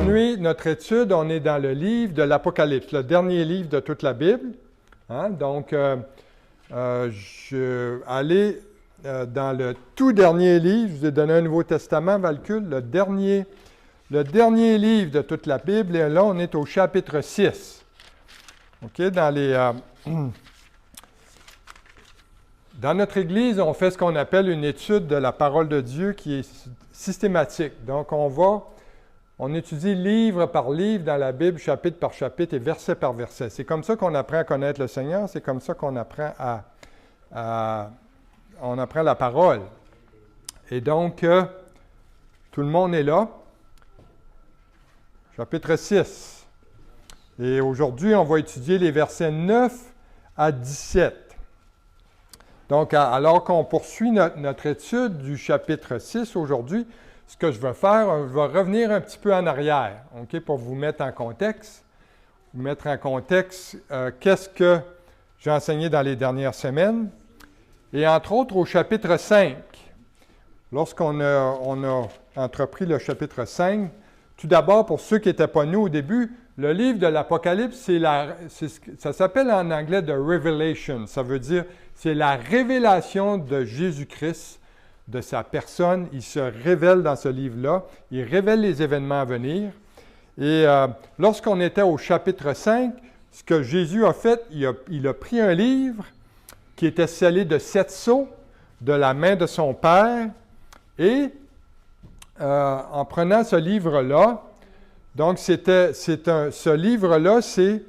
continuer notre étude. On est dans le livre de l'Apocalypse, le dernier livre de toute la Bible. Hein? Donc, je allais dans le tout dernier livre. Je vous ai donné un Nouveau Testament, Valcule, le dernier livre de toute la Bible. Et là, on est au chapitre 6. OK? Dans notre Église, on fait ce qu'on appelle une étude de la parole de Dieu qui est systématique. Donc, on étudie livre par livre dans la Bible, chapitre par chapitre et verset par verset. C'est comme ça qu'on apprend à connaître le Seigneur, c'est comme ça qu'on apprend on apprend la parole. Et donc, tout le monde est là. Chapitre 6. Et aujourd'hui, on va étudier les versets 9 à 17. Donc, alors qu'on poursuit notre étude du chapitre 6 aujourd'hui, ce que je vais faire, je vais revenir un petit peu en arrière, OK, pour vous mettre en contexte. Qu'est-ce que j'ai enseigné dans les dernières semaines. Et entre autres, au chapitre 5, lorsqu'on a entrepris le chapitre 5, tout d'abord, pour ceux qui n'étaient pas nous au début, le livre de l'Apocalypse, ça s'appelle en anglais « The Revelation ». Ça veut dire, c'est la révélation de Jésus-Christ, de sa personne. Il se révèle dans ce livre-là. Il révèle les événements à venir. Et lorsqu'on était au chapitre 5, ce que Jésus a fait, il a pris un livre qui était scellé de 7 sceaux de la main de son Père. Et en prenant ce livre-là, donc ce livre-là, c'est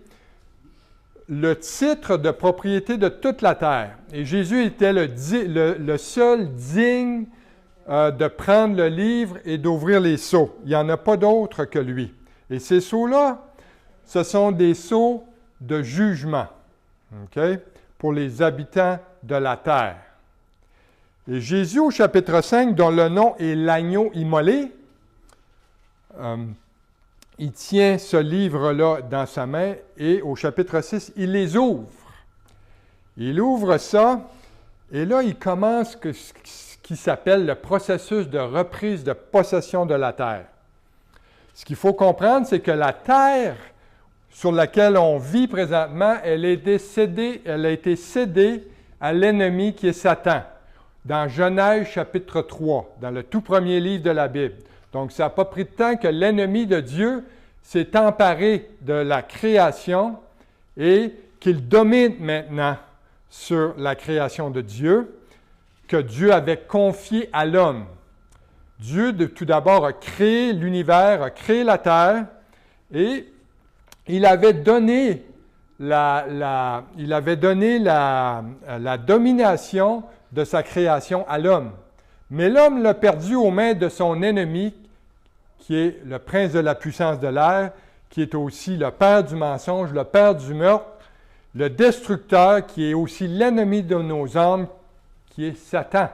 le titre de propriété de toute la terre. Et Jésus était le seul digne de prendre le livre et d'ouvrir les sceaux. Il n'y en a pas d'autre que lui. Et ces sceaux-là, ce sont des sceaux de jugement, OK, pour les habitants de la terre. Et Jésus, au chapitre 5, dont le nom est l'agneau immolé, il tient ce livre-là dans sa main et au chapitre 6, il les ouvre. Il ouvre ça et là, il commence ce qui s'appelle le processus de reprise de possession de la terre. Ce qu'il faut comprendre, c'est que la terre sur laquelle on vit présentement, elle a été cédée à l'ennemi qui est Satan, dans Genèse chapitre 3, dans le tout premier livre de la Bible. Donc, ça n'a pas pris de temps que l'ennemi de Dieu s'est emparé de la création et qu'il domine maintenant sur la création de Dieu, que Dieu avait confiée à l'homme. Dieu, tout d'abord, a créé l'univers, a créé la terre, et il avait donné la domination de sa création à l'homme. Mais l'homme l'a perdu aux mains de son ennemi, qui est le prince de la puissance de l'air, qui est aussi le père du mensonge, le père du meurtre, le destructeur, qui est aussi l'ennemi de nos âmes, qui est Satan.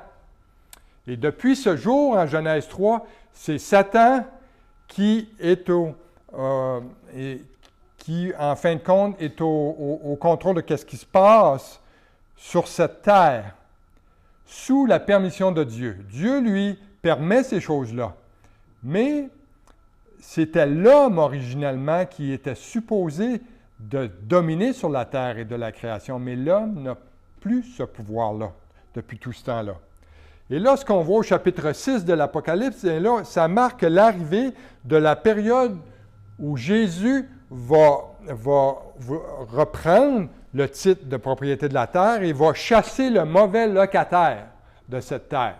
Et depuis ce jour, en Genèse 3, c'est Satan qui en fin de compte, est au contrôle de ce qui se passe sur cette terre, sous la permission de Dieu. Dieu, lui, permet ces choses-là. Mais c'était l'homme, originellement, qui était supposé de dominer sur la terre et de la création. Mais l'homme n'a plus ce pouvoir-là depuis tout ce temps-là. Et là, ce qu'on voit au chapitre 6 de l'Apocalypse, là, ça marque l'arrivée de la période où Jésus va reprendre le titre de propriété de la terre et va chasser le mauvais locataire de cette terre.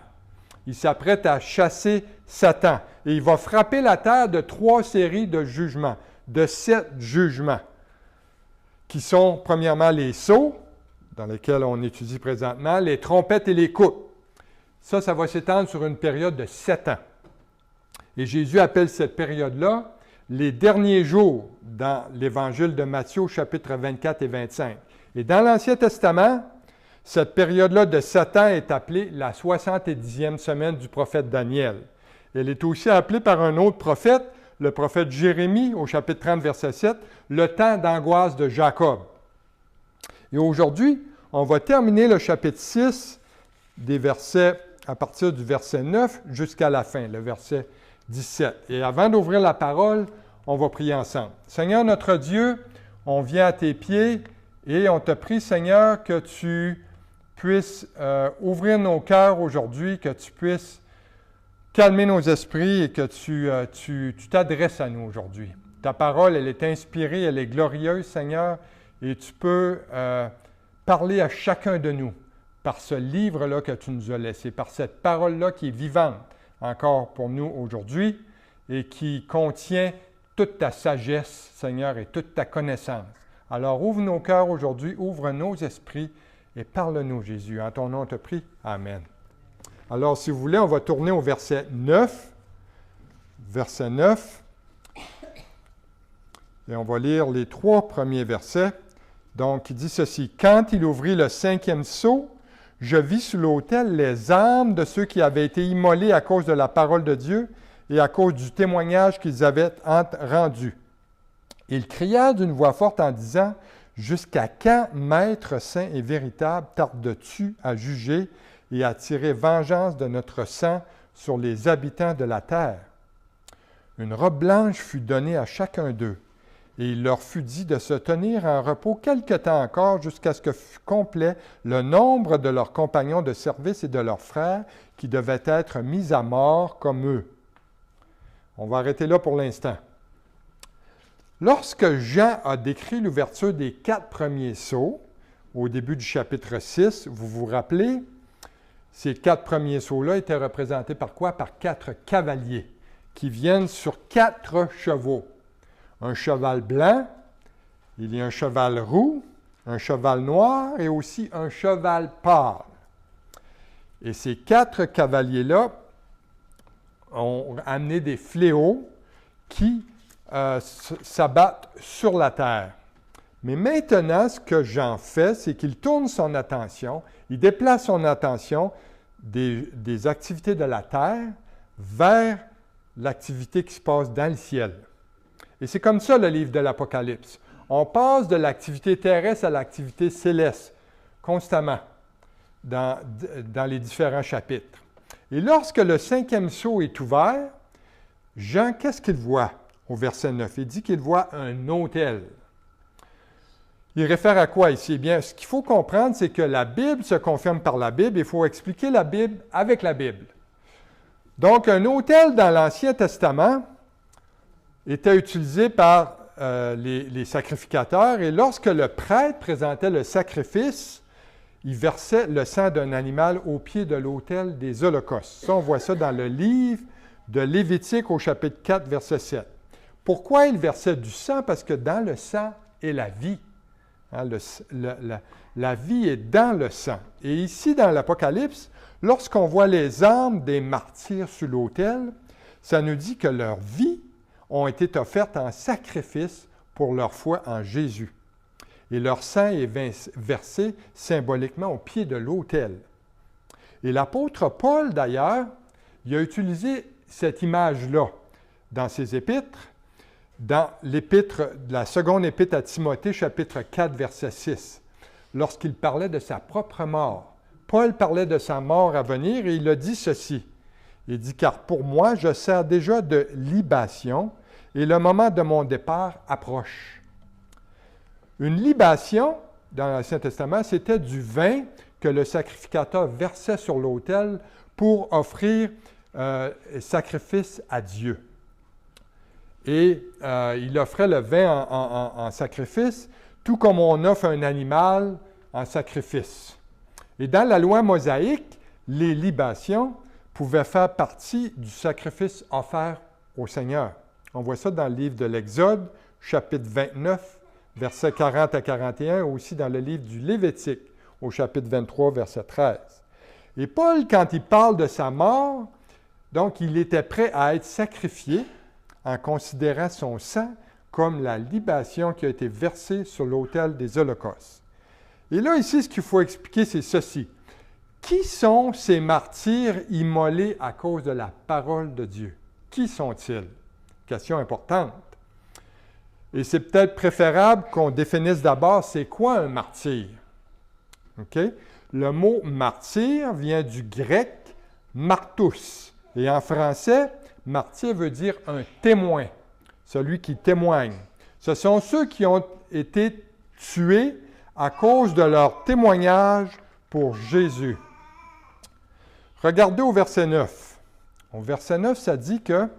Il s'apprête à chasser Satan. Et il va frapper la terre de 3 séries de jugements, de 7 jugements, qui sont premièrement les sceaux, dans lesquels on étudie présentement, les trompettes et les coupes. Ça va s'étendre sur une période de 7 ans. Et Jésus appelle cette période-là les derniers jours dans l'Évangile de Matthieu, chapitres 24 et 25. Et dans l'Ancien Testament, cette période-là de 7 ans est appelée la 70e semaine du prophète Daniel. Elle est aussi appelée par un autre prophète, le prophète Jérémie, au chapitre 30, verset 7, le temps d'angoisse de Jacob. Et aujourd'hui, on va terminer le chapitre 6 des versets, à partir du verset 9 jusqu'à la fin, le verset 17. Et avant d'ouvrir la parole, On va prier ensemble. Seigneur notre Dieu, on vient à tes pieds et on te prie, Seigneur, que tu puisses ouvrir nos cœurs aujourd'hui, que tu puisses calmer nos esprits et que tu t'adresses à nous aujourd'hui. Ta parole, elle est inspirée, elle est glorieuse, Seigneur, et tu peux parler à chacun de nous par ce livre-là que tu nous as laissé, par cette parole-là qui est vivante encore pour nous aujourd'hui et qui contient toute ta sagesse, Seigneur, et toute ta connaissance. Alors, ouvre nos cœurs aujourd'hui, ouvre nos esprits et parle-nous, Jésus. En ton nom, on te prie. Amen. Alors, si vous voulez, on va tourner au verset 9. Verset 9. Et on va lire les 3 premiers versets. Donc, il dit ceci. « Quand il ouvrit le 5e sceau, je vis sous l'autel les âmes de ceux qui avaient été immolés à cause de la parole de Dieu et à cause du témoignage qu'ils avaient rendu. Ils crièrent d'une voix forte en disant, « Jusqu'à quand, Maître saint et véritable, tardes-tu à juger et à tirer vengeance de notre sang sur les habitants de la terre? » Une robe blanche fut donnée à chacun d'eux, et il leur fut dit de se tenir en repos quelque temps encore jusqu'à ce que fût complet le nombre de leurs compagnons de service et de leurs frères qui devaient être mis à mort comme eux. On va arrêter là pour l'instant. Lorsque Jean a décrit l'ouverture des 4 premiers sceaux, au début du chapitre 6, vous vous rappelez, ces 4 premiers sceaux-là étaient représentés par quoi? Par 4 cavaliers qui viennent sur 4 chevaux. Un cheval blanc, il y a un cheval roux, un cheval noir et aussi un cheval pâle. Et ces 4 cavaliers-là ont amené des fléaux qui s'abattent sur la terre. Mais maintenant, ce que Jean fait, c'est qu'il tourne son attention, il déplace son attention des activités de la terre vers l'activité qui se passe dans le ciel. Et c'est comme ça le livre de l'Apocalypse. On passe de l'activité terrestre à l'activité céleste, constamment, dans les différents chapitres. Et lorsque le 5e sceau est ouvert, Jean, qu'est-ce qu'il voit au verset 9? Il dit qu'il voit un autel. Il réfère à quoi ici? Eh bien, ce qu'il faut comprendre, c'est que la Bible se confirme par la Bible. Il faut expliquer la Bible avec la Bible. Donc, un autel dans l'Ancien Testament était utilisé par les sacrificateurs et lorsque le prêtre présentait le sacrifice, il versait le sang d'un animal au pied de l'autel des holocaustes. Ça, on voit ça dans le livre de Lévitique au chapitre 4, verset 7. Pourquoi il versait du sang? Parce que dans le sang est la vie. Hein, la vie est dans le sang. Et ici, dans l'Apocalypse, lorsqu'on voit les âmes des martyrs sur l'autel, ça nous dit que leur vie ont été offertes en sacrifice pour leur foi en Jésus. Et leur sang est versé symboliquement au pied de l'autel. Et l'apôtre Paul, d'ailleurs, il a utilisé cette image-là dans ses épîtres, dans la seconde épître à Timothée, chapitre 4, verset 6, lorsqu'il parlait de sa propre mort. Paul parlait de sa mort à venir et il a dit ceci. Il dit, « Car pour moi, je sers déjà de libation et le moment de mon départ approche. » Une libation, dans l'Ancien Testament, c'était du vin que le sacrificateur versait sur l'autel pour offrir sacrifice à Dieu. Et il offrait le vin en sacrifice, tout comme on offre un animal en sacrifice. Et dans la loi mosaïque, les libations pouvaient faire partie du sacrifice offert au Seigneur. On voit ça dans le livre de l'Exode, chapitre 29, versets 40 à 41, aussi dans le livre du Lévitique, au chapitre 23, verset 13. Et Paul, quand il parle de sa mort, donc il était prêt à être sacrifié en considérant son sang comme la libation qui a été versée sur l'autel des holocaustes. Et là, ici, ce qu'il faut expliquer, c'est ceci. Qui sont ces martyrs immolés à cause de la parole de Dieu? Qui sont-ils? Question importante. Et c'est peut-être préférable qu'on définisse d'abord c'est quoi un martyr. OK? Le mot martyr vient du grec martus. Et en français, martyr veut dire un témoin. celui qui témoigne. Ce sont ceux qui ont été tués à cause de leur témoignage pour Jésus. Regardez au verset 9. Au verset 9, ça dit que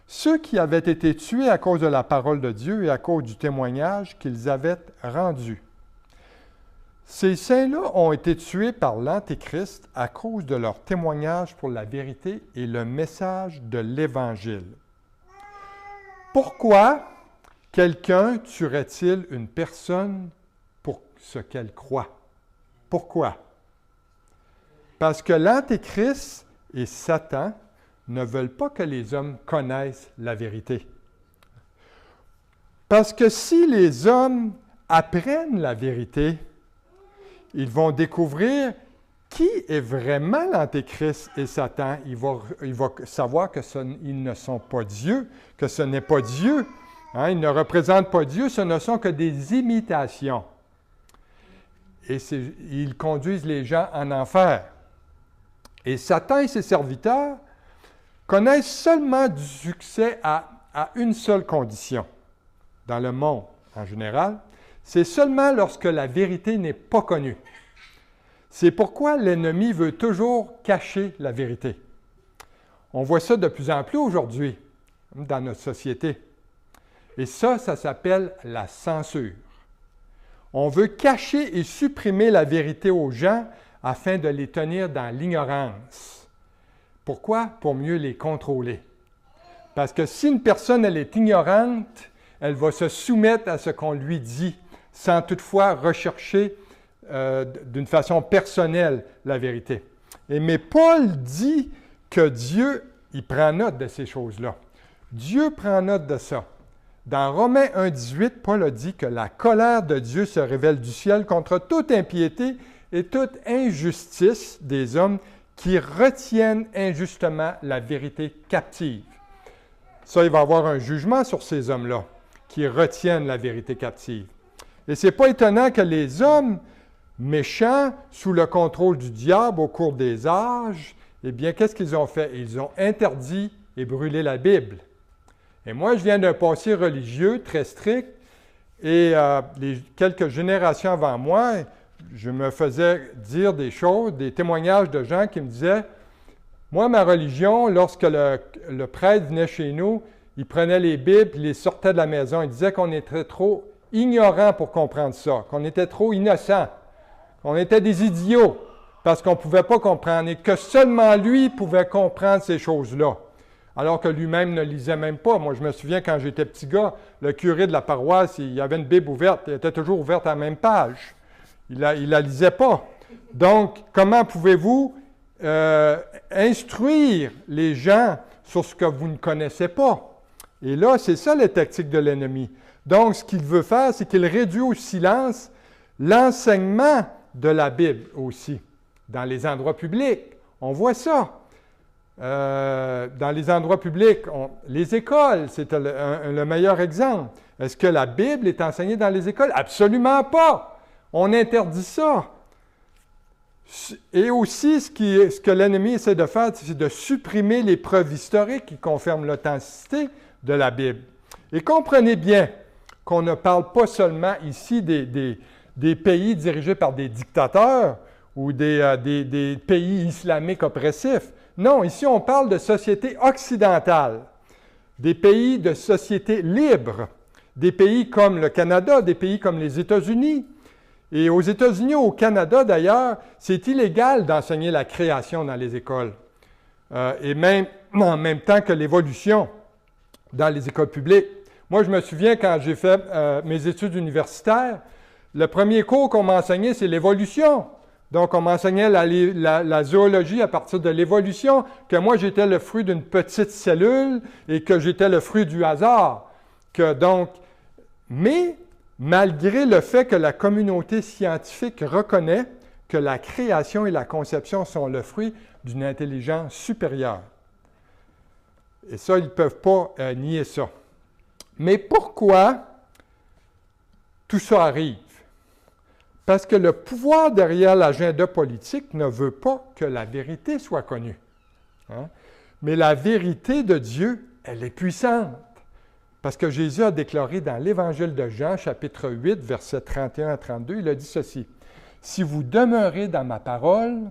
ceux qui avaient été tués à cause de la parole de Dieu et à cause du témoignage qu'ils avaient rendu. Ces saints-là ont été tués par l'Antéchrist à cause de leur témoignage pour la vérité et le message de l'Évangile. Pourquoi quelqu'un tuerait-il une personne pour ce qu'elle croit? Pourquoi? Parce que l'Antéchrist et Satan ne veulent pas que les hommes connaissent la vérité. Parce que si les hommes apprennent la vérité, ils vont découvrir qui est vraiment l'Antéchrist et Satan. Il va savoir qu'ils ne sont pas Dieu, que ce n'est pas Dieu. Hein, ils ne représentent pas Dieu, ce ne sont que des imitations. Et ils conduisent les gens en enfer. Et Satan et ses serviteurs connaissent seulement du succès à une seule condition dans le monde en général. C'est seulement lorsque la vérité n'est pas connue. C'est pourquoi l'ennemi veut toujours cacher la vérité. On voit ça de plus en plus aujourd'hui dans notre société. Et ça s'appelle la censure. On veut cacher et supprimer la vérité aux gens afin de les tenir dans l'ignorance. Pourquoi? Pour mieux les contrôler. Parce que si une personne elle est ignorante, elle va se soumettre à ce qu'on lui dit, sans toutefois rechercher d'une façon personnelle la vérité. Mais Paul dit que Dieu, il prend note de ces choses-là. Dieu prend note de ça. Dans Romains 1,18, Paul a dit que la colère de Dieu se révèle du ciel contre toute impiété et toute injustice des hommes qui retiennent injustement la vérité captive. Ça, il va y avoir un jugement sur ces hommes-là qui retiennent la vérité captive. Et ce n'est pas étonnant que les hommes méchants, sous le contrôle du diable au cours des âges, eh bien, qu'est-ce qu'ils ont fait? Ils ont interdit et brûlé la Bible. Et moi, je viens d'un passé religieux très strict, et les quelques générations avant moi, je me faisais dire des choses, des témoignages de gens qui me disaient, moi, ma religion, lorsque le prêtre venait chez nous, il prenait les Bibles, il les sortait de la maison, il disait qu'on était trop ignorants pour comprendre ça, qu'on était trop innocents, qu'on était des idiots, parce qu'on ne pouvait pas comprendre, et que seulement lui pouvait comprendre ces choses-là, alors que lui-même ne lisait même pas. Moi, je me souviens, quand j'étais petit gars, le curé de la paroisse, il avait une Bible ouverte, elle était toujours ouverte à la même page. Il la lisait pas. Donc, comment pouvez-vous instruire les gens sur ce que vous ne connaissez pas? Et là, c'est ça les tactiques de l'ennemi. Donc, ce qu'il veut faire, c'est qu'il réduit au silence l'enseignement de la Bible aussi, dans les endroits publics. On voit ça. Dans les endroits publics, les écoles, c'est le meilleur exemple. Est-ce que la Bible est enseignée dans les écoles? Absolument pas! On interdit ça. Et aussi, ce que l'ennemi essaie de faire, c'est de supprimer les preuves historiques qui confirment l'authenticité de la Bible. Et comprenez bien qu'on ne parle pas seulement ici des pays dirigés par des dictateurs ou des pays islamiques oppressifs. Non, ici on parle de sociétés occidentales, des pays de sociétés libres, des pays comme le Canada, des pays comme les États-Unis. Et aux États-Unis, au Canada d'ailleurs, c'est illégal d'enseigner la création dans les écoles. Et même en même temps que l'évolution dans les écoles publiques. Moi, je me souviens quand j'ai fait mes études universitaires, le premier cours qu'on m'a enseigné, c'est l'évolution. Donc, on m'enseignait la zoologie à partir de l'évolution, que moi, j'étais le fruit d'une petite cellule et que j'étais le fruit du hasard. Mais, malgré le fait que la communauté scientifique reconnaît que la création et la conception sont le fruit d'une intelligence supérieure. Et ça, ils ne peuvent pas nier ça. Mais pourquoi tout ça arrive? Parce que le pouvoir derrière l'agenda politique ne veut pas que la vérité soit connue. Hein? Mais la vérité de Dieu, elle est puissante. Parce que Jésus a déclaré dans l'Évangile de Jean, chapitre 8, versets 31 à 32, il a dit ceci. « Si vous demeurez dans ma parole,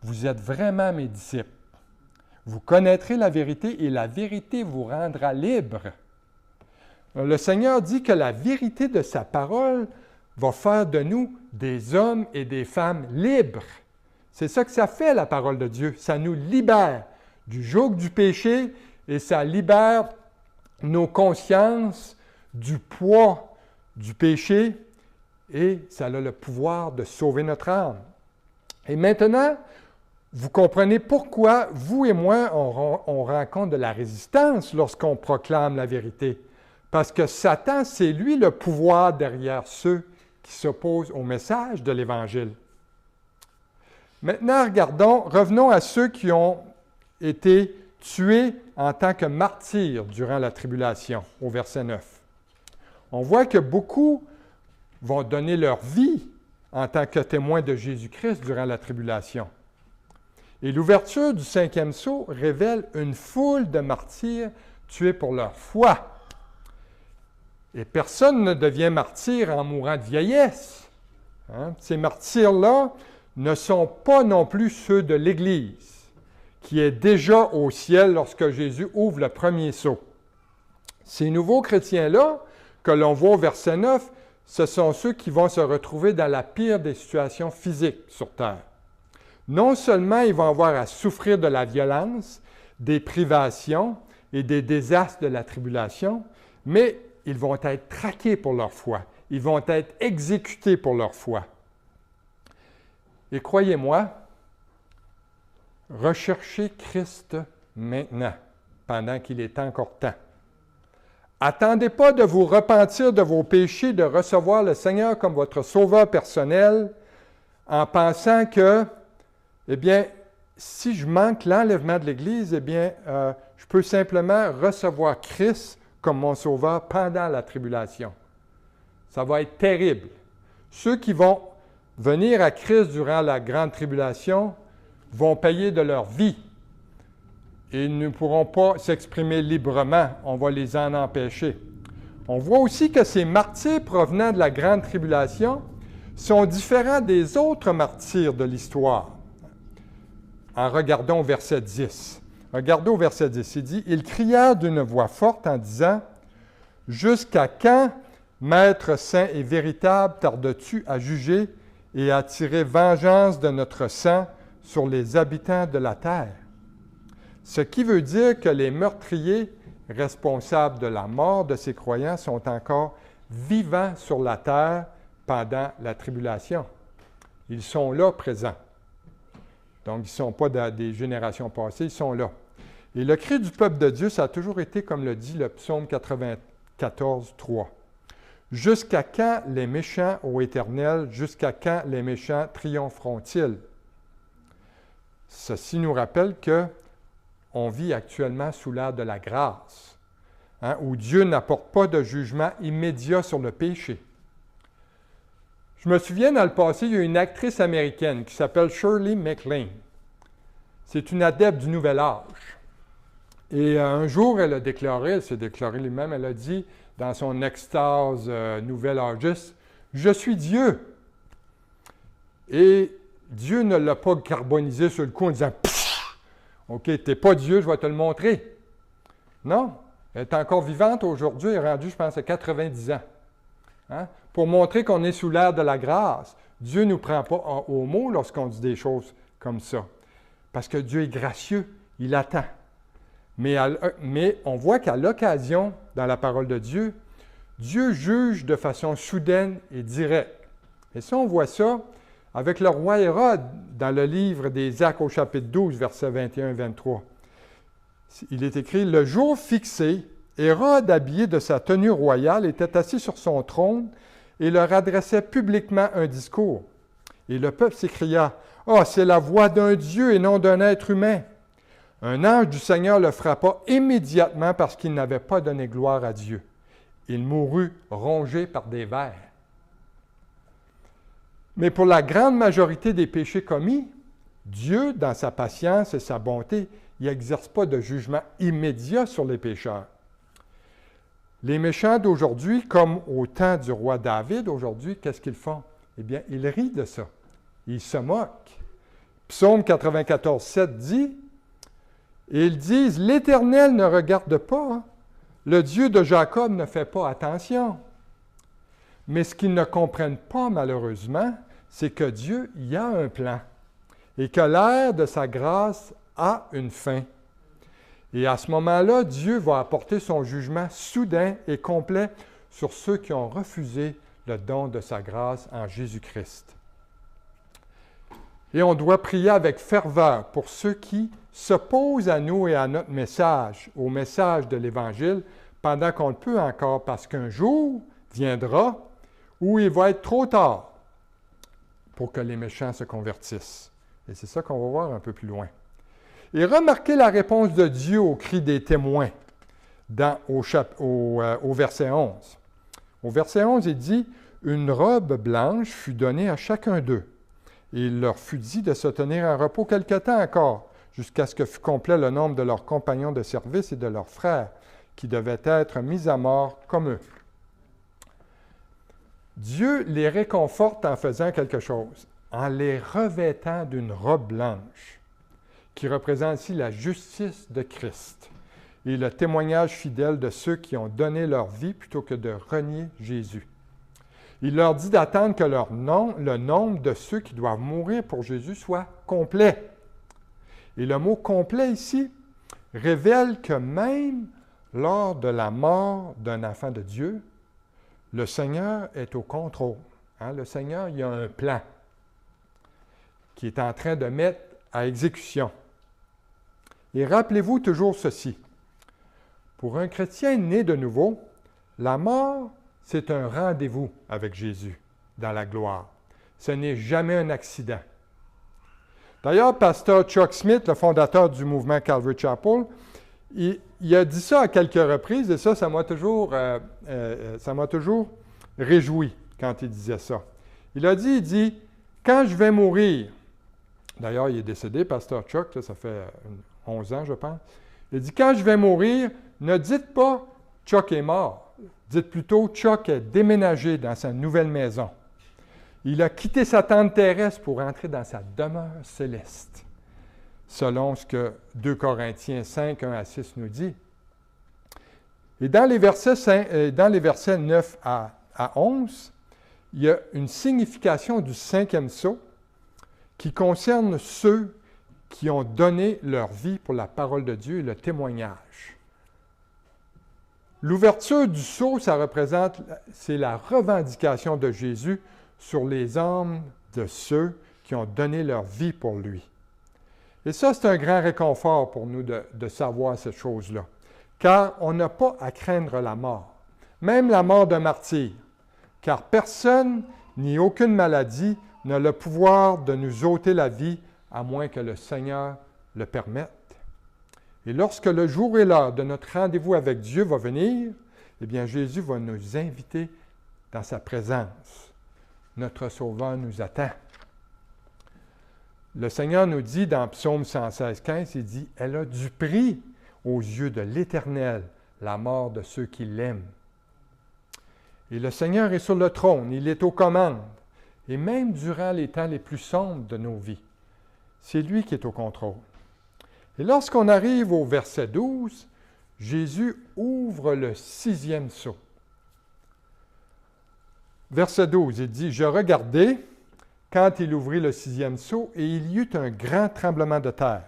vous êtes vraiment mes disciples. Vous connaîtrez la vérité et la vérité vous rendra libre. » Le Seigneur dit que la vérité de sa parole va faire de nous des hommes et des femmes libres. C'est ça que ça fait, la parole de Dieu. Ça nous libère du joug du péché et ça libère nos consciences du poids du péché et ça a le pouvoir de sauver notre âme. Et maintenant, vous comprenez pourquoi vous et moi, on rencontre de la résistance lorsqu'on proclame la vérité. Parce que Satan, c'est lui le pouvoir derrière ceux qui s'opposent au message de l'Évangile. Maintenant, revenons à ceux qui ont été tués en tant que martyrs durant la tribulation, au verset 9. On voit que beaucoup vont donner leur vie en tant que témoins de Jésus-Christ durant la tribulation. Et l'ouverture du 5e sceau révèle une foule de martyrs tués pour leur foi. Et personne ne devient martyr en mourant de vieillesse. Ces martyrs-là ne sont pas non plus ceux de l'Église, qui est déjà au ciel lorsque Jésus ouvre le premier sceau. Ces nouveaux chrétiens-là, que l'on voit au verset 9, ce sont ceux qui vont se retrouver dans la pire des situations physiques sur terre. Non seulement ils vont avoir à souffrir de la violence, des privations et des désastres de la tribulation, mais ils vont être traqués pour leur foi. Ils vont être exécutés pour leur foi. Et croyez-moi, recherchez Christ maintenant, pendant qu'il est encore temps. Attendez pas de vous repentir de vos péchés, de recevoir le Seigneur comme votre sauveur personnel, en pensant que, eh bien, si je manque l'enlèvement de l'Église, eh bien, je peux simplement recevoir Christ comme mon sauveur pendant la tribulation. Ça va être terrible. Ceux qui vont venir à Christ durant la grande tribulation vont payer de leur vie. Et ils ne pourront pas s'exprimer librement. On va les en empêcher. On voit aussi que ces martyrs provenant de la grande tribulation sont différents des autres martyrs de l'histoire. En regardant au verset 10. Regardez au verset 10, il dit « Ils crièrent d'une voix forte en disant « Jusqu'à quand, Maître saint et véritable, tardes-tu à juger et à tirer vengeance de notre sang sur les habitants de la terre? » Ce qui veut dire que les meurtriers responsables de la mort de ces croyants sont encore vivants sur la terre pendant la tribulation. Ils sont là présents. Donc, ils ne sont pas des générations passées, ils sont là. Et le cri du peuple de Dieu, ça a toujours été, comme le dit le psaume 94, 3. « Jusqu'à quand les méchants, ô Éternel, jusqu'à quand les méchants triompheront-ils? » Ceci nous rappelle qu'on vit actuellement sous l'ère de la grâce, où Dieu n'apporte pas de jugement immédiat sur le péché. Je me souviens, dans le passé, il y a une actrice américaine qui s'appelle Shirley MacLaine. C'est une adepte du Nouvel Âge. Et un jour, elle s'est déclarée lui-même, elle a dit, dans son extase nouvel-âgiste, « Je suis Dieu. » Et Dieu ne l'a pas carbonisé sur le coup en disant, « OK, tu n'es pas Dieu, je vais te le montrer. » Non, elle est encore vivante aujourd'hui, elle est rendue, je pense, à 90 ans. Pour montrer qu'on est sous l'ère de la grâce. Dieu ne nous prend pas au mot lorsqu'on dit des choses comme ça. Parce que Dieu est gracieux, il attend. Mais on voit qu'à l'occasion, dans la parole de Dieu, Dieu juge de façon soudaine et directe. Et ça, on voit ça avec le roi Hérode dans le livre des Actes au chapitre 12, versets 21-23. Il est écrit « Le jour fixé, Hérode, habillé de sa tenue royale, était assis sur son trône et leur adressait publiquement un discours. Et le peuple s'écria, « Ah, c'est la voix d'un Dieu et non d'un être humain. » Un ange du Seigneur le frappa immédiatement parce qu'il n'avait pas donné gloire à Dieu. Il mourut rongé par des vers. Mais pour la grande majorité des péchés commis, Dieu, dans sa patience et sa bonté, il n'exerce pas de jugement immédiat sur les pécheurs. Les méchants d'aujourd'hui, comme au temps du roi David aujourd'hui, qu'est-ce qu'ils font? Eh bien, ils rient de ça. Ils se moquent. Psaume 94, 7 dit, et ils disent, l'Éternel ne regarde pas, le Dieu de Jacob ne fait pas attention. Mais ce qu'ils ne comprennent pas, malheureusement, c'est que Dieu y a un plan et que l'ère de sa grâce a une fin. Et à ce moment-là, Dieu va apporter son jugement soudain et complet sur ceux qui ont refusé le don de sa grâce en Jésus-Christ. Et on doit prier avec ferveur pour ceux qui s'opposent à nous et à notre message, au message de l'Évangile, pendant qu'on le peut encore, parce qu'un jour viendra où il va être trop tard pour que les méchants se convertissent. Et c'est ça qu'on va voir un peu plus loin. Et remarquez la réponse de Dieu au cri des témoins au verset 11. Au verset 11, il dit, « Une robe blanche fut donnée à chacun d'eux. Et il leur fut dit de se tenir en repos quelque temps encore, jusqu'à ce que fût complet le nombre de leurs compagnons de service et de leurs frères, qui devaient être mis à mort comme eux. » Dieu les réconforte en faisant quelque chose, en les revêtant d'une robe blanche, qui représente ici la justice de Christ et le témoignage fidèle de ceux qui ont donné leur vie plutôt que de renier Jésus. Il leur dit d'attendre que le nombre de ceux qui doivent mourir pour Jésus soit complet. Et le mot « complet » ici révèle que même lors de la mort d'un enfant de Dieu, le Seigneur est au contrôle. Le Seigneur, il a un plan qu'il est en train de mettre à exécution. Et rappelez-vous toujours ceci. Pour un chrétien né de nouveau, la mort, c'est un rendez-vous avec Jésus dans la gloire. Ce n'est jamais un accident. D'ailleurs, pasteur Chuck Smith, le fondateur du mouvement Calvary Chapel, il a dit ça à quelques reprises et ça m'a toujours réjoui quand il disait ça. Il dit, quand je vais mourir, d'ailleurs, il est décédé, pasteur Chuck, ça fait 11 ans, je pense. Il dit, quand je vais mourir, ne dites pas Chuck est mort. Dites plutôt Chuck est déménagé dans sa nouvelle maison. Il a quitté sa tente terrestre pour entrer dans sa demeure céleste, selon ce que 2 Corinthiens 5, 1 à 6 nous dit. Et dans les versets 9 à 11, il y a une signification du 5e sceau qui concerne ceux qui ont donné leur vie pour la parole de Dieu et le témoignage. L'ouverture du sceau, c'est la revendication de Jésus sur les âmes de ceux qui ont donné leur vie pour lui. Et ça, c'est un grand réconfort pour nous de savoir cette chose-là, car on n'a pas à craindre la mort, même la mort d'un martyr, car personne ni aucune maladie n'a le pouvoir de nous ôter la vie à moins que le Seigneur le permette. Et lorsque le jour et l'heure de notre rendez-vous avec Dieu va venir, eh bien Jésus va nous inviter dans sa présence. Notre Sauveur nous attend. Le Seigneur nous dit dans Psaume 116, 15, il dit « Elle a du prix aux yeux de l'Éternel, la mort de ceux qui l'aiment. » Et le Seigneur est sur le trône, il est aux commandes. Et même durant les temps les plus sombres de nos vies, c'est lui qui est au contrôle. Et lorsqu'on arrive au verset 12, Jésus ouvre le 6e sceau. Verset 12, il dit « Je regardai quand il ouvrit le 6e sceau, et il y eut un grand tremblement de terre.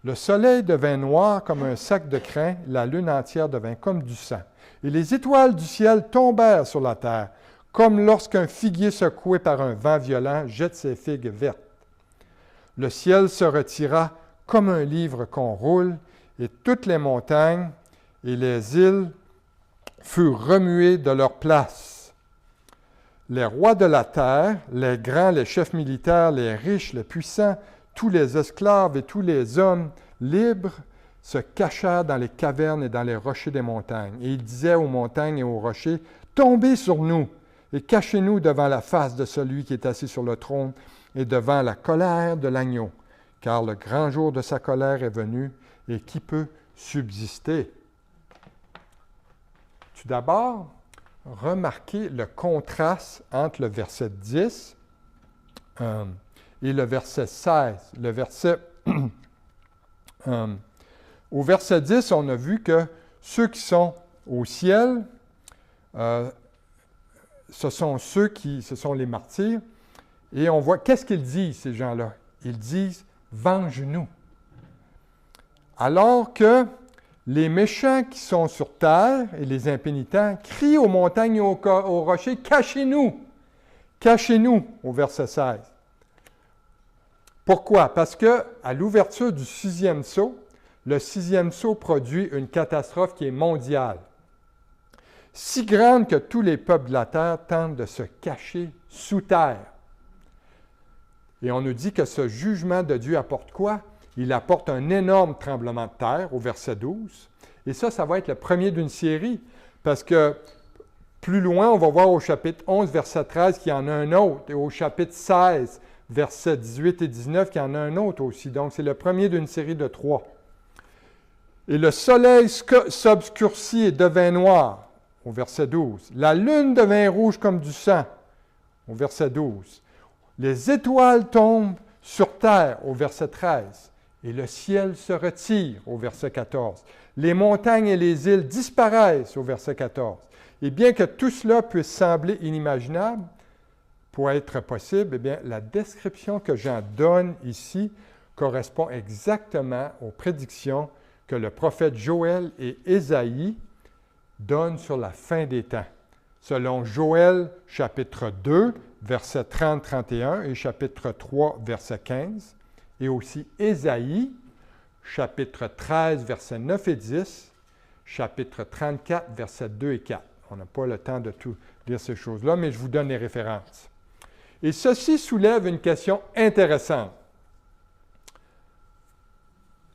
Le soleil devint noir comme un sac de crin, la lune entière devint comme du sang. Et les étoiles du ciel tombèrent sur la terre, comme lorsqu'un figuier secoué par un vent violent jette ses figues vertes. Le ciel se retira comme un livre qu'on roule, et toutes les montagnes et les îles furent remuées de leur place. Les rois de la terre, les grands, les chefs militaires, les riches, les puissants, tous les esclaves et tous les hommes libres se cachèrent dans les cavernes et dans les rochers des montagnes. Et ils disaient aux montagnes et aux rochers, « Tombez sur nous et cachez-nous devant la face de celui qui est assis sur le trône et devant la colère de l'agneau, car le grand jour de sa colère est venu, et qui peut subsister? » Tout d'abord, remarquez le contraste entre le verset 10 et le verset 16. Au verset 10, on a vu que ceux qui sont au ciel, ce sont les martyrs. Et on voit, qu'est-ce qu'ils disent, ces gens-là? Ils disent, venge-nous. Alors que les méchants qui sont sur terre et les impénitents crient aux montagnes et aux rochers, cachez-nous! Cachez-nous, au verset 16. Pourquoi? Parce qu'à l'ouverture du 6e sceau, le 6e sceau produit une catastrophe qui est mondiale. Si grande que tous les peuples de la terre tentent de se cacher sous terre. Et on nous dit que ce jugement de Dieu apporte quoi? Il apporte un énorme tremblement de terre au verset 12. Et ça va être le premier d'une série, parce que plus loin, on va voir au chapitre 11, verset 13, qu'il y en a un autre, et au chapitre 16, versets 18 et 19, qu'il y en a un autre aussi. Donc, c'est le premier d'une série de 3. Et le soleil s'obscurcit et devint noir, au verset 12. La lune devint rouge comme du sang, au verset 12. Les étoiles tombent sur terre, au verset 13. Et le ciel se retire, au verset 14. Les montagnes et les îles disparaissent, au verset 14. Et bien que tout cela puisse sembler inimaginable, pour être possible, eh bien, la description que j'en donne ici correspond exactement aux prédictions que le prophète Joël et Ésaïe donnent sur la fin des temps. Selon Joël, chapitre 2, versets 30-31 et chapitre 3, verset 15, et aussi Ésaïe, chapitre 13, versets 9 et 10, chapitre 34, versets 2 et 4. On n'a pas le temps de tout lire ces choses-là, mais je vous donne les références. Et ceci soulève une question intéressante.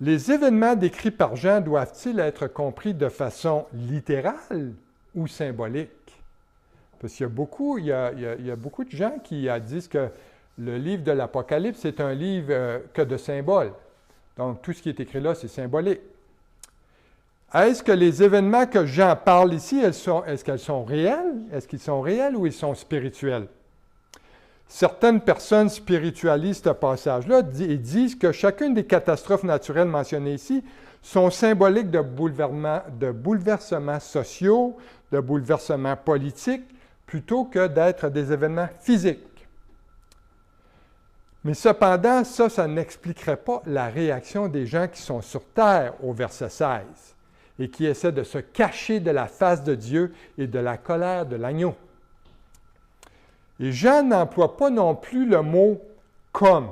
Les événements décrits par Jean doivent-ils être compris de façon littérale ou symbolique? Parce qu'il y a beaucoup de gens qui disent que le livre de l'Apocalypse est un livre que de symboles. Donc, tout ce qui est écrit là, c'est symbolique. Est-ce que les événements que Jean parle ici, est-ce qu'elles sont réelles? Est-ce qu'ils sont réels ou ils sont spirituels? Certaines personnes spiritualisent ce passage-là et disent que chacune des catastrophes naturelles mentionnées ici sont symboliques de bouleversements sociaux, de bouleversements politiques, plutôt que d'être des événements physiques. Mais cependant, ça n'expliquerait pas la réaction des gens qui sont sur terre au verset 16 et qui essaient de se cacher de la face de Dieu et de la colère de l'agneau. Et Jean n'emploie pas non plus le mot « comme »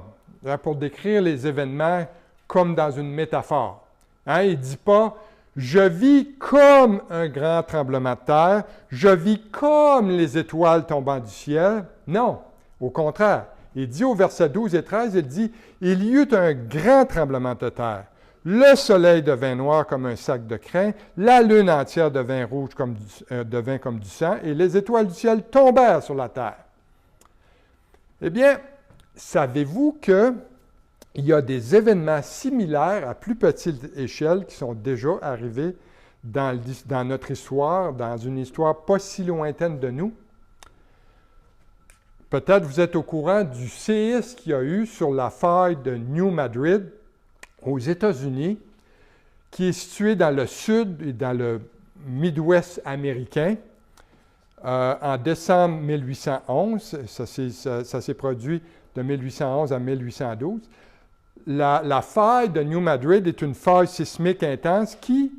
pour décrire les événements comme dans une métaphore. Il ne dit pas « je vis comme un grand tremblement de terre, je vis comme les étoiles tombant du ciel ». Non, au contraire. Il dit au verset 12 et 13, il dit « il y eut un grand tremblement de terre. Le soleil devint noir comme un sac de crin, la lune entière devint rouge devint comme du sang, et les étoiles du ciel tombèrent sur la terre. » Eh bien, savez-vous qu'il y a des événements similaires à plus petite échelle qui sont déjà arrivés dans notre histoire, dans une histoire pas si lointaine de nous? Peut-être vous êtes au courant du séisme qu'il y a eu sur la faille de New Madrid aux États-Unis, qui est située dans le sud et dans le Midwest américain. En décembre 1811, ça s'est produit de 1811 à 1812. La faille de New Madrid est une faille sismique intense qui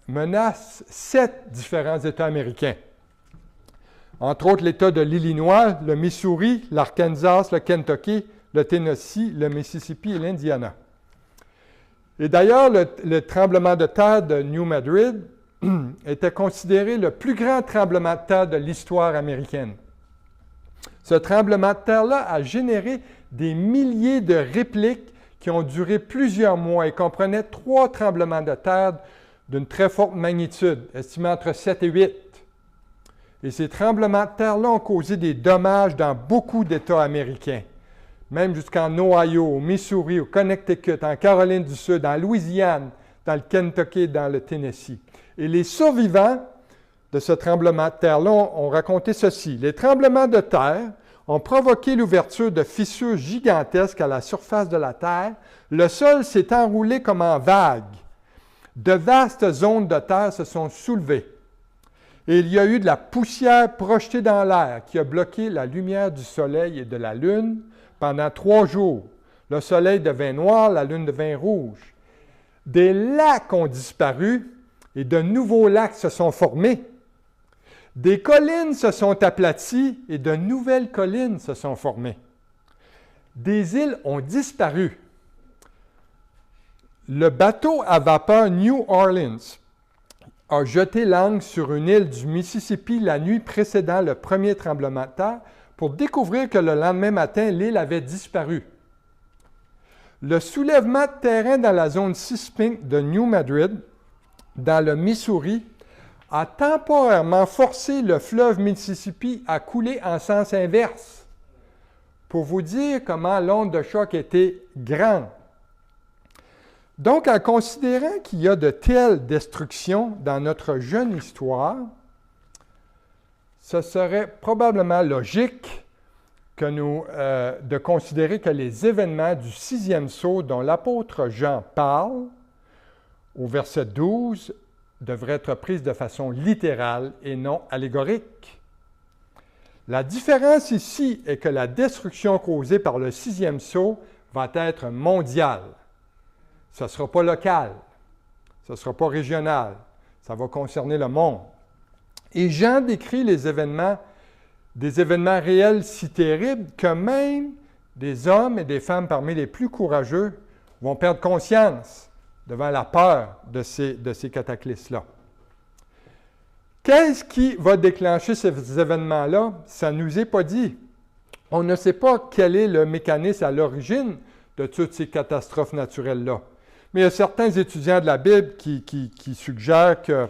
menace 7 différents États américains. Entre autres, l'État de l'Illinois, le Missouri, l'Arkansas, le Kentucky, le Tennessee, le Mississippi et l'Indiana. Et d'ailleurs, le tremblement de terre de New Madrid était considéré le plus grand tremblement de terre de l'histoire américaine. Ce tremblement de terre-là a généré des milliers de répliques qui ont duré plusieurs mois et comprenaient 3 tremblements de terre d'une très forte magnitude, estimés entre 7 et 8. Et ces tremblements de terre-là ont causé des dommages dans beaucoup d'États américains, même jusqu'en Ohio, au Missouri, au Connecticut, en Caroline du Sud, en Louisiane, dans le Kentucky et dans le Tennessee. Et les survivants de ce tremblement de terre-là ont raconté ceci. Les tremblements de terre ont provoqué l'ouverture de fissures gigantesques à la surface de la terre. Le sol s'est enroulé comme en vague. De vastes zones de terre se sont soulevées. Et il y a eu de la poussière projetée dans l'air qui a bloqué la lumière du soleil et de la lune pendant 3 jours. Le soleil devint noir, la lune devint rouge. Des lacs ont disparu et de nouveaux lacs se sont formés. Des collines se sont aplaties et de nouvelles collines se sont formées. Des îles ont disparu. Le bateau à vapeur New Orleans a jeté l'ancre sur une île du Mississippi la nuit précédant le premier tremblement de terre pour découvrir que le lendemain matin, l'île avait disparu. Le soulèvement de terrain dans la zone sismique de New Madrid, dans le Missouri, a temporairement forcé le fleuve Mississippi à couler en sens inverse. Pour vous dire comment l'onde de choc était grande. Donc, en considérant qu'il y a de telles destructions dans notre jeune histoire, ce serait probablement logique de considérer que les événements du 6e sceau dont l'apôtre Jean parle, au verset 12, devraient être pris de façon littérale et non allégorique. La différence ici est que la destruction causée par le 6e sceau va être mondiale. Ce ne sera pas local, ce ne sera pas régional, ça va concerner le monde. Et Jean décrit des événements réels si terribles que même des hommes et des femmes parmi les plus courageux vont perdre conscience devant la peur de ces cataclysmes-là. Qu'est-ce qui va déclencher ces événements-là? Ça ne nous est pas dit. On ne sait pas quel est le mécanisme à l'origine de toutes ces catastrophes naturelles-là. Mais il y a certains étudiants de la Bible qui suggèrent que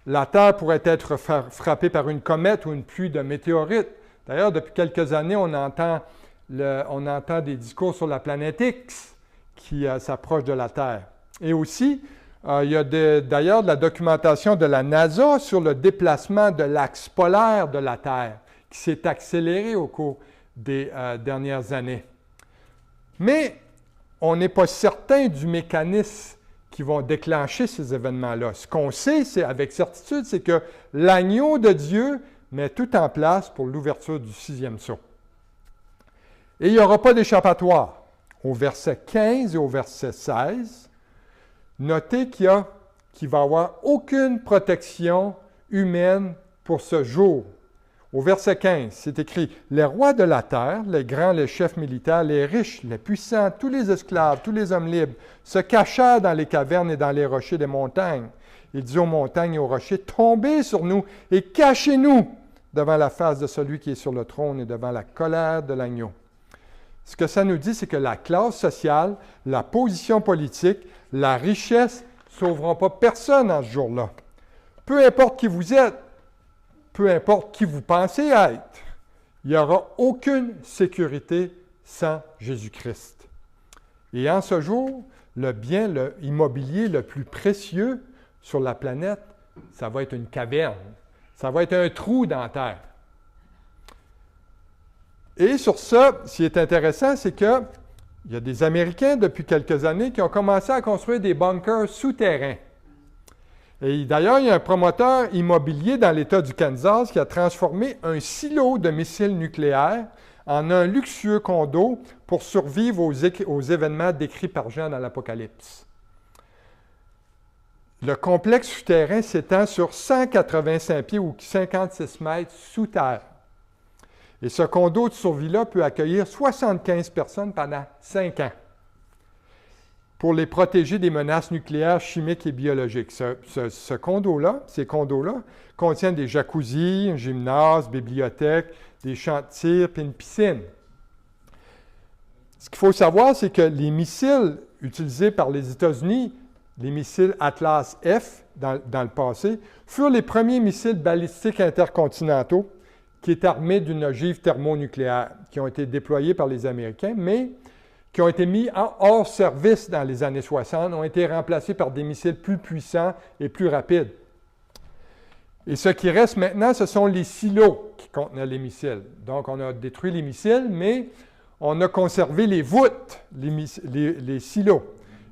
la Terre pourrait être frappée par une comète ou une pluie de météorites. D'ailleurs, depuis quelques années, on entend des discours sur la planète X qui s'approche de la Terre. Et aussi, il y a d'ailleurs de la documentation de la NASA sur le déplacement de l'axe polaire de la Terre qui s'est accéléré au cours des dernières années. Mais on n'est pas certain du mécanisme qui vont déclencher ces événements-là. Ce qu'on sait, avec certitude, c'est que l'agneau de Dieu met tout en place pour l'ouverture du 6e sceau. Et il n'y aura pas d'échappatoire. Au verset 15 et au verset 16, notez qu'il va y avoir aucune protection humaine pour ce jour. Au verset 15, c'est écrit « Les rois de la terre, les grands, les chefs militaires, les riches, les puissants, tous les esclaves, tous les hommes libres, se cachèrent dans les cavernes et dans les rochers des montagnes. Il dit aux montagnes et aux rochers, « Tombez sur nous et cachez-nous devant la face de celui qui est sur le trône et devant la colère de l'agneau. » Ce que ça nous dit, c'est que la classe sociale, la position politique, la richesse ne sauveront pas personne en ce jour-là. Peu importe qui vous êtes, peu importe qui vous pensez être, il n'y aura aucune sécurité sans Jésus-Christ. Et en ce jour, le bien immobilier le plus précieux sur la planète, ça va être une caverne. Ça va être un trou dans la terre. Et sur ça, ce qui est intéressant, c'est qu'il y a des Américains depuis quelques années qui ont commencé à construire des bunkers souterrains. Et d'ailleurs, il y a un promoteur immobilier dans l'État du Kansas qui a transformé un silo de missiles nucléaires en un luxueux condo pour survivre aux événements décrits par Jean dans l'Apocalypse. Le complexe souterrain s'étend sur 185 pieds ou 56 mètres sous terre. Et ce condo de survie-là peut accueillir 75 personnes pendant 5 ans pour les protéger des menaces nucléaires, chimiques et biologiques. Ces condos-là contiennent des jacuzzis, un gymnase, bibliothèque, des champs de tir et une piscine. Ce qu'il faut savoir, c'est que les missiles utilisés par les États-Unis, les missiles Atlas F dans le passé, furent les premiers missiles balistiques intercontinentaux qui est armés d'une ogive thermonucléaire, qui ont été déployés par les Américains, mais qui ont été mis hors service dans les années 60 ont été remplacés par des missiles plus puissants et plus rapides. Et ce qui reste maintenant, ce sont les silos qui contenaient les missiles. Donc, on a détruit les missiles, mais on a conservé les voûtes, les silos.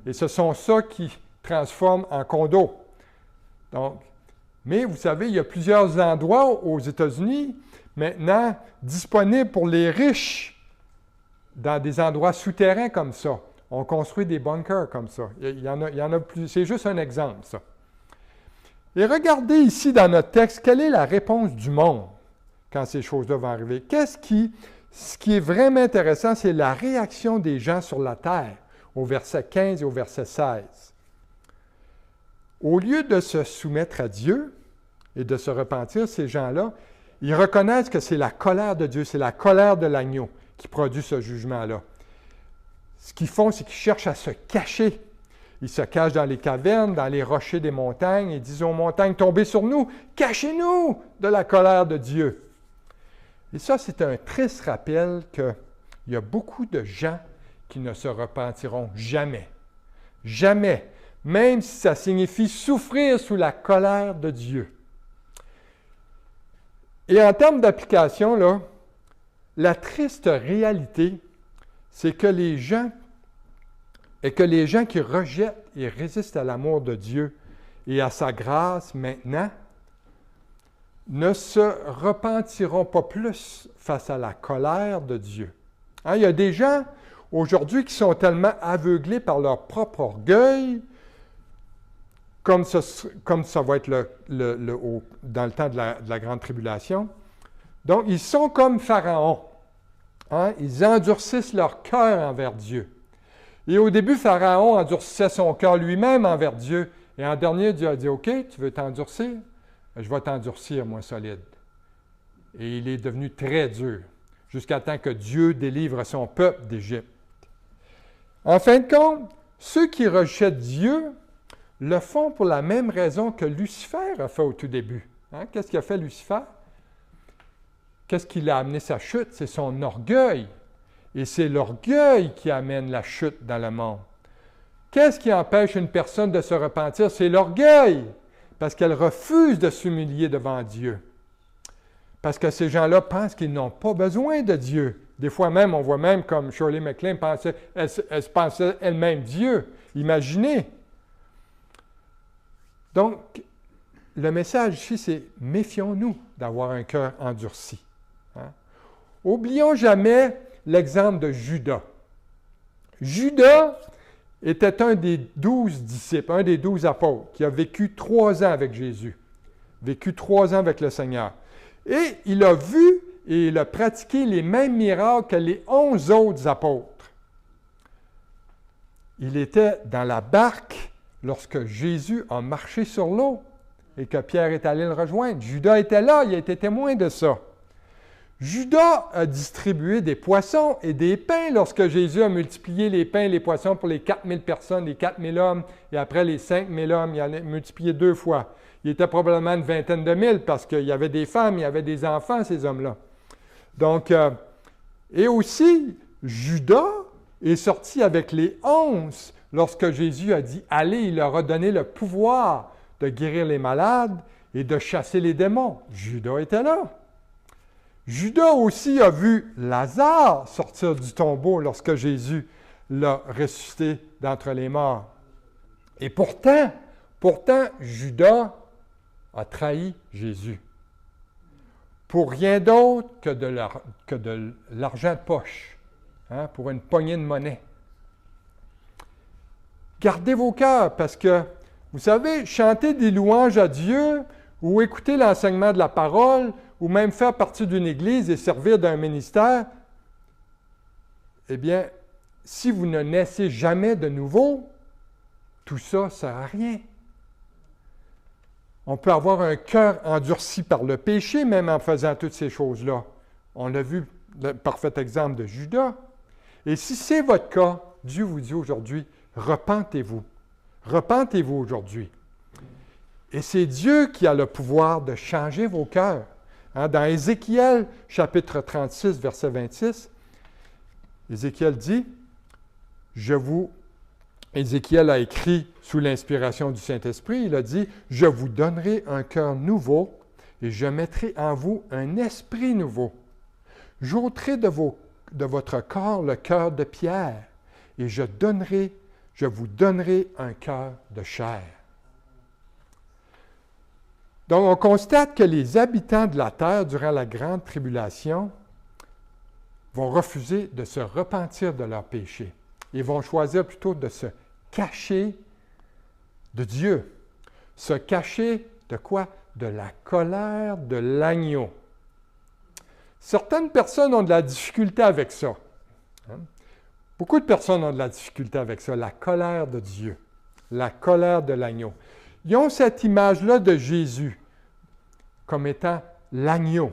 Et ce sont ça qui transforment en condos. Donc, mais vous savez, il y a plusieurs endroits aux États-Unis maintenant disponibles pour les riches dans des endroits souterrains comme ça. On construit des bunkers comme ça. Il y en a plus. C'est juste un exemple, ça. Et regardez ici dans notre texte, quelle est la réponse du monde quand ces choses-là vont arriver. Ce qui est vraiment intéressant, c'est la réaction des gens sur la terre, au verset 15 et au verset 16. Au lieu de se soumettre à Dieu et de se repentir, ces gens-là, ils reconnaissent que c'est la colère de Dieu, c'est la colère de l'agneau qui produit ce jugement-là. Ce qu'ils font, c'est qu'ils cherchent à se cacher. Ils se cachent dans les cavernes, dans les rochers des montagnes, et disent aux montagnes, tombez sur nous, cachez-nous de la colère de Dieu. Et ça, c'est un triste rappel qu'il y a beaucoup de gens qui ne se repentiront jamais. Jamais. Même si ça signifie souffrir sous la colère de Dieu. Et en termes d'application, là, la triste réalité, c'est que les gens qui rejettent et résistent à l'amour de Dieu et à sa grâce maintenant, ne se repentiront pas plus face à la colère de Dieu. Hein, il y a des gens aujourd'hui qui sont tellement aveuglés par leur propre orgueil, comme ça va être dans le temps de la grande tribulation. Donc, ils sont comme Pharaon. Hein? Ils endurcissent leur cœur envers Dieu. Et au début, Pharaon endurcissait son cœur lui-même envers Dieu. Et en dernier, Dieu a dit, « OK, tu veux t'endurcir? Je vais t'endurcir, moi, solide. » Et il est devenu très dur, jusqu'à temps que Dieu délivre son peuple d'Égypte. En fin de compte, ceux qui rejettent Dieu le font pour la même raison que Lucifer a fait au tout début. Hein? Qu'est-ce qu'a fait Lucifer? Qu'est-ce qui l'a amené sa chute? C'est son orgueil. Et c'est l'orgueil qui amène la chute dans le monde. Qu'est-ce qui empêche une personne de se repentir? C'est l'orgueil, parce qu'elle refuse de s'humilier devant Dieu. Parce que ces gens-là pensent qu'ils n'ont pas besoin de Dieu. Des fois même, on voit même comme Shirley MacLaine pensait, elle se pensait elle-même Dieu. Imaginez! Donc, le message ici, c'est « méfions-nous d'avoir un cœur endurci. Hein? » Oublions jamais l'exemple de Judas. Judas était un des 12 disciples, un des 12 apôtres, qui a vécu 3 ans avec Jésus, vécu 3 ans avec le Seigneur. Et il a vu et il a pratiqué les mêmes miracles que les 11 autres apôtres. Il était dans la barque lorsque Jésus a marché sur l'eau et que Pierre est allé le rejoindre. Judas était là, il a été témoin de ça. Judas a distribué des poissons et des pains lorsque Jésus a multiplié les pains et les poissons pour les 4000 personnes, les 4000 hommes, et après les 5000 hommes, il en a multiplié 2 fois. Il était probablement une vingtaine de mille parce qu'il y avait des femmes, il y avait des enfants, ces hommes-là. Donc, et aussi, Judas est sorti avec les 11 lorsque Jésus a dit « Allez », il leur a donné le pouvoir de guérir les malades et de chasser les démons. Judas était là. Judas aussi a vu Lazare sortir du tombeau lorsque Jésus l'a ressuscité d'entre les morts. Et pourtant, Judas a trahi Jésus. Pour rien d'autre que de l'argent de poche, hein, pour une poignée de monnaie. Gardez vos cœurs, parce que, vous savez, chanter des louanges à Dieu ou écouter l'enseignement de la parole, ou même faire partie d'une église et servir d'un ministère, eh bien, si vous ne naissez jamais de nouveau, tout ça ne sert à rien. On peut avoir un cœur endurci par le péché, même en faisant toutes ces choses-là. On a vu le parfait exemple de Judas. Et si c'est votre cas, Dieu vous dit aujourd'hui, repentez-vous. Repentez-vous aujourd'hui. Et c'est Dieu qui a le pouvoir de changer vos cœurs. Hein, dans Ézéchiel, chapitre 36, verset 26, Ézéchiel dit, Ézéchiel a écrit sous l'inspiration du Saint-Esprit, il a dit, « Je vous donnerai un cœur nouveau et je mettrai en vous un esprit nouveau. J'ôterai de votre corps le cœur de pierre et je vous donnerai un cœur de chair. » Donc, on constate que les habitants de la terre, durant la grande tribulation, vont refuser de se repentir de leurs péchés. Ils vont choisir plutôt de se cacher de Dieu. Se cacher de quoi? De la colère de l'agneau. Certaines personnes ont de la difficulté avec ça. Beaucoup de personnes ont de la difficulté avec ça, la colère de Dieu, la colère de l'agneau. Ils ont cette image-là de Jésus comme étant l'agneau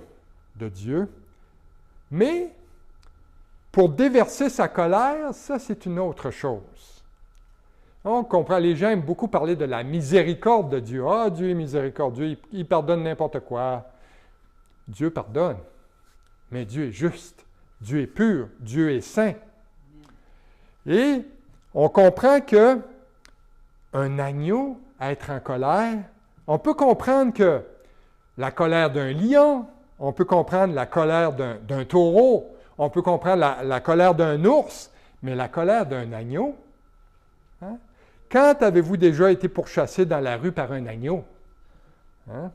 de Dieu, mais pour déverser sa colère, ça c'est une autre chose. On comprend, les gens aiment beaucoup parler de la miséricorde de Dieu. Ah, Dieu est miséricordieux, il pardonne n'importe quoi. Dieu pardonne, mais Dieu est juste, Dieu est pur, Dieu est saint. Et on comprend que un agneau, être en colère, on peut comprendre que la colère d'un lion, on peut comprendre la colère d'un taureau, on peut comprendre la colère d'un ours, mais la colère d'un agneau, hein? Quand avez-vous déjà été pourchassé dans la rue par un agneau? Hein?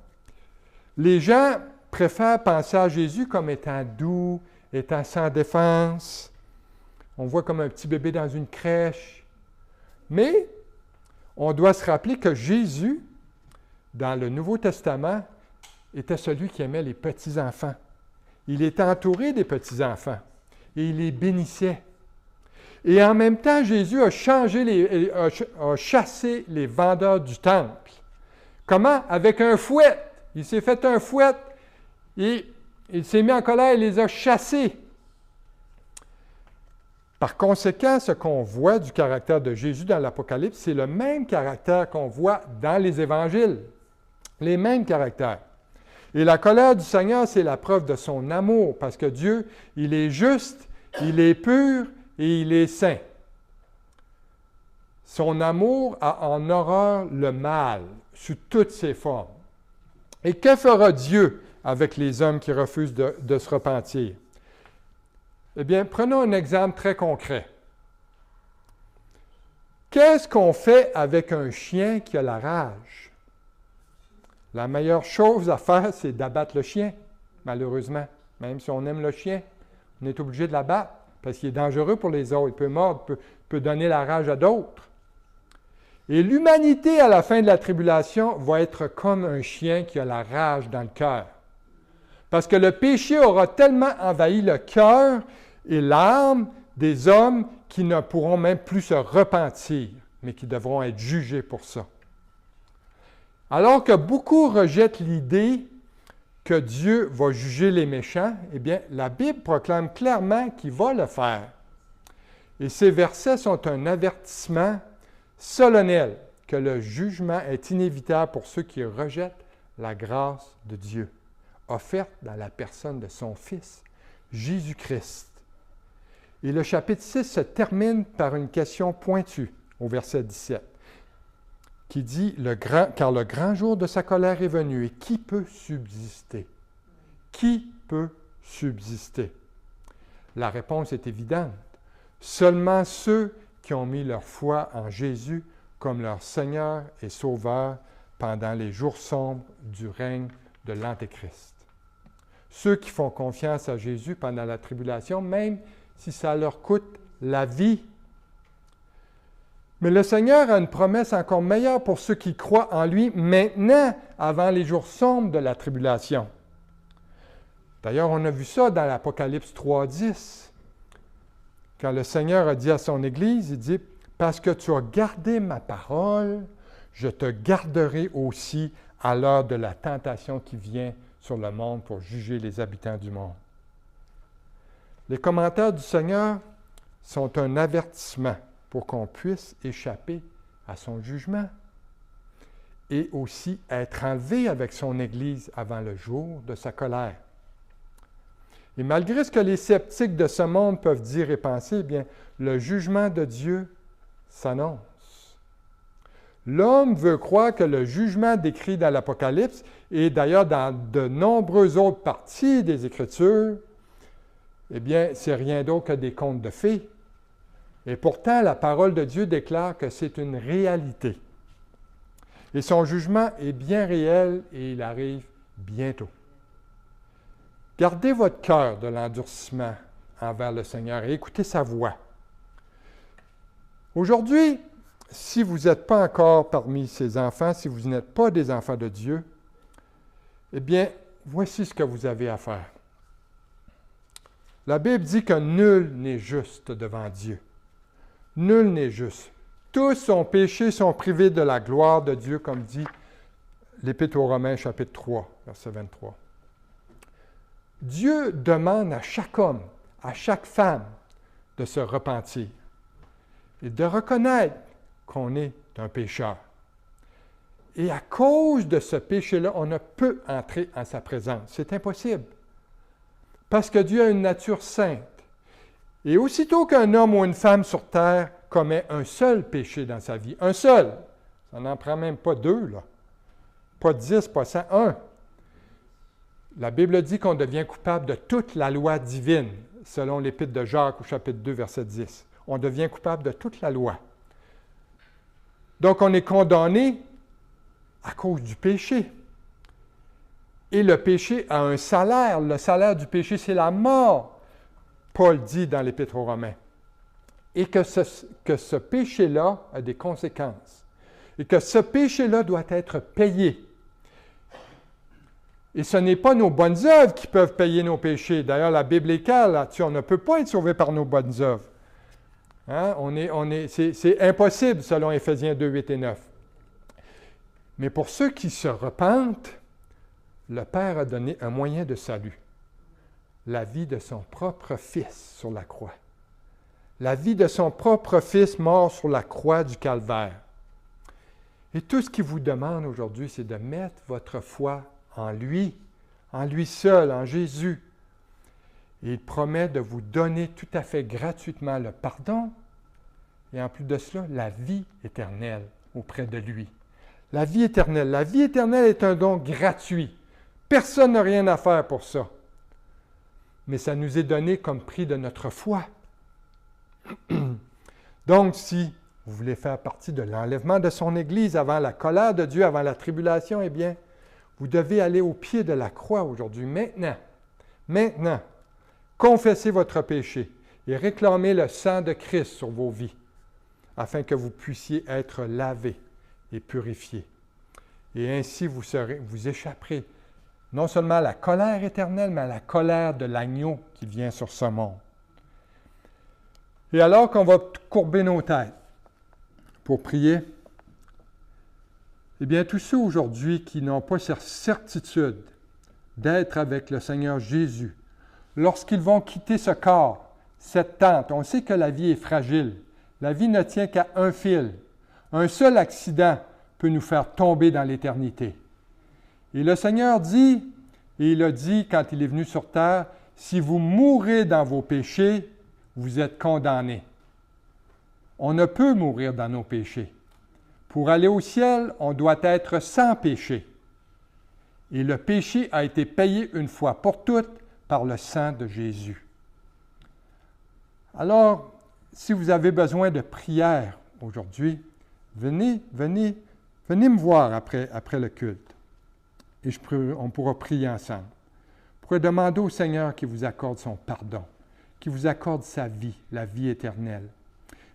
Les gens préfèrent penser à Jésus comme étant doux, étant sans défense. On voit comme un petit bébé dans une crèche. Mais on doit se rappeler que Jésus, dans le Nouveau Testament, était celui qui aimait les petits-enfants. Il était entouré des petits-enfants et il les bénissait. Et en même temps, Jésus a chassé les vendeurs du temple. Comment? Avec un fouet. Il s'est fait un fouet et il s'est mis en colère et les a chassés. Par conséquent, ce qu'on voit du caractère de Jésus dans l'Apocalypse, c'est le même caractère qu'on voit dans les Évangiles. Les mêmes caractères. Et la colère du Seigneur, c'est la preuve de son amour, parce que Dieu, il est juste, il est pur et il est saint. Son amour a en horreur le mal, sous toutes ses formes. Et que fera Dieu avec les hommes qui refusent de se repentir? Eh bien, prenons un exemple très concret. Qu'est-ce qu'on fait avec un chien qui a la rage? La meilleure chose à faire, c'est d'abattre le chien, malheureusement. Même si on aime le chien, on est obligé de l'abattre parce qu'il est dangereux pour les autres. Il peut mordre, peut donner la rage à d'autres. Et l'humanité, à la fin de la tribulation, va être comme un chien qui a la rage dans le cœur. Parce que le péché aura tellement envahi le cœur et l'âme des hommes qui ne pourront même plus se repentir, mais qui devront être jugés pour ça. Alors que beaucoup rejettent l'idée que Dieu va juger les méchants, eh bien, la Bible proclame clairement qu'il va le faire. Et ces versets sont un avertissement solennel que le jugement est inévitable pour ceux qui rejettent la grâce de Dieu, offerte dans la personne de son Fils, Jésus-Christ. Et le chapitre 6 se termine par une question pointue, au verset 17, qui dit « Car le grand jour de sa colère est venu, et qui peut subsister? » Qui peut subsister? La réponse est évidente. Seulement ceux qui ont mis leur foi en Jésus comme leur Seigneur et Sauveur pendant les jours sombres du règne de l'Antéchrist. Ceux qui font confiance à Jésus pendant la tribulation, même si ça leur coûte la vie. Mais le Seigneur a une promesse encore meilleure pour ceux qui croient en lui maintenant, avant les jours sombres de la tribulation. D'ailleurs, on a vu ça dans l'Apocalypse 3:10. Quand le Seigneur a dit à son Église, il dit « Parce que tu as gardé ma parole, je te garderai aussi à l'heure de la tentation qui vient sur le monde pour juger les habitants du monde. » Les commentaires du Seigneur sont un avertissement pour qu'on puisse échapper à son jugement et aussi être enlevé avec son Église avant le jour de sa colère. Et malgré ce que les sceptiques de ce monde peuvent dire et penser, eh bien, le jugement de Dieu s'annonce. L'homme veut croire que le jugement décrit dans l'Apocalypse, et d'ailleurs dans de nombreuses autres parties des Écritures, eh bien, c'est rien d'autre que des contes de fées. Et pourtant, la parole de Dieu déclare que c'est une réalité. Et son jugement est bien réel et il arrive bientôt. Gardez votre cœur de l'endurcissement envers le Seigneur et écoutez sa voix. Aujourd'hui, si vous n'êtes pas encore parmi ses enfants, si vous n'êtes pas des enfants de Dieu, eh bien, voici ce que vous avez à faire. La Bible dit que nul n'est juste devant Dieu. Nul n'est juste. Tous ont péché, sont privés de la gloire de Dieu, comme dit l'Épître aux Romains, chapitre 3, verset 23. Dieu demande à chaque homme, à chaque femme, de se repentir et de reconnaître qu'on est un pécheur. Et à cause de ce péché-là, on ne peut entrer en sa présence. C'est impossible. Parce que Dieu a une nature sainte. Et aussitôt qu'un homme ou une femme sur terre commet un seul péché dans sa vie, un seul, ça n'en prend même pas deux, là. Pas 10, pas 100, un. La Bible dit qu'on devient coupable de toute la loi divine, selon l'Épître de Jacques au chapitre 2, verset 10. On devient coupable de toute la loi. Donc, on est condamné à cause du péché. Et le péché a un salaire. Le salaire du péché, c'est la mort, Paul dit dans l'Épître aux Romains. Et que ce péché-là a des conséquences. Et que ce péché-là doit être payé. Et ce n'est pas nos bonnes œuvres qui peuvent payer nos péchés. D'ailleurs, la Bible est claire là-dessus. On ne peut pas être sauvé par nos bonnes œuvres. Hein? C'est impossible selon Éphésiens 2, 8 et 9. Mais pour ceux qui se repentent, le Père a donné un moyen de salut. La vie de son propre Fils sur la croix. La vie de son propre Fils mort sur la croix du Calvaire. Et tout ce qu'il vous demande aujourd'hui, c'est de mettre votre foi en lui seul, en Jésus. Et il promet de vous donner tout à fait gratuitement le pardon et en plus de cela, la vie éternelle auprès de lui. La vie éternelle. La vie éternelle est un don gratuit. Personne n'a rien à faire pour ça. Mais ça nous est donné comme prix de notre foi. Donc, si vous voulez faire partie de l'enlèvement de son Église avant la colère de Dieu, avant la tribulation, eh bien, vous devez aller au pied de la croix aujourd'hui, maintenant. Maintenant, confessez votre péché et réclamez le sang de Christ sur vos vies, afin que vous puissiez être lavés et purifiés. Et ainsi, vous échapperez non seulement à la colère éternelle, mais à la colère de l'agneau qui vient sur ce monde. Et alors qu'on va courber nos têtes pour prier, eh bien, tous ceux aujourd'hui qui n'ont pas cette certitude d'être avec le Seigneur Jésus, lorsqu'ils vont quitter ce corps, cette tente, on sait que la vie est fragile. La vie ne tient qu'à un fil. Un seul accident peut nous faire tomber dans l'éternité. Et le Seigneur dit, et il a dit quand il est venu sur terre, « Si vous mourrez dans vos péchés, vous êtes condamnés. » On ne peut mourir dans nos péchés. Pour aller au ciel, on doit être sans péché. Et le péché a été payé une fois pour toutes par le sang de Jésus. Alors, si vous avez besoin de prière aujourd'hui, venez me voir après le culte. Et on pourra prier ensemble. Vous pourrez demander au Seigneur qu'il vous accorde son pardon, qu'il vous accorde sa vie, la vie éternelle.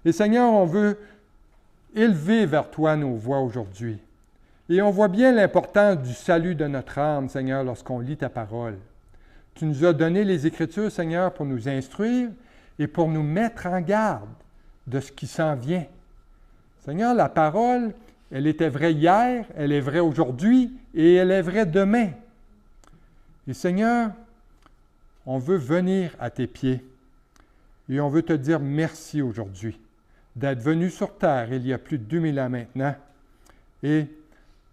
Et Seigneur, on veut élever vers toi nos voix aujourd'hui. Et on voit bien l'importance du salut de notre âme, Seigneur, lorsqu'on lit ta parole. Tu nous as donné les Écritures, Seigneur, pour nous instruire et pour nous mettre en garde de ce qui s'en vient. Seigneur, la parole, elle était vraie hier, elle est vraie aujourd'hui et elle est vraie demain. Et Seigneur, on veut venir à tes pieds et on veut te dire merci aujourd'hui d'être venu sur terre il y a plus de 2000 ans maintenant et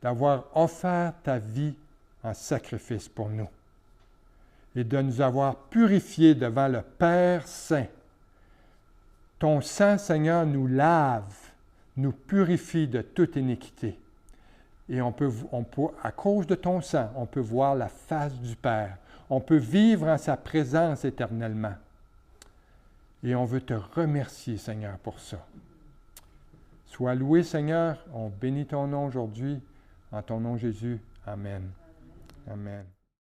d'avoir offert ta vie en sacrifice pour nous. et de nous avoir purifiés devant le Père Saint. Ton sang, Seigneur, nous lave, nous purifie de toute iniquité. Et on peut, à cause de ton sang, on peut voir la face du Père. On peut vivre en sa présence éternellement. Et on veut te remercier, Seigneur, pour ça. Sois loué, Seigneur. On bénit ton nom aujourd'hui. En ton nom, Jésus. Amen. Amen.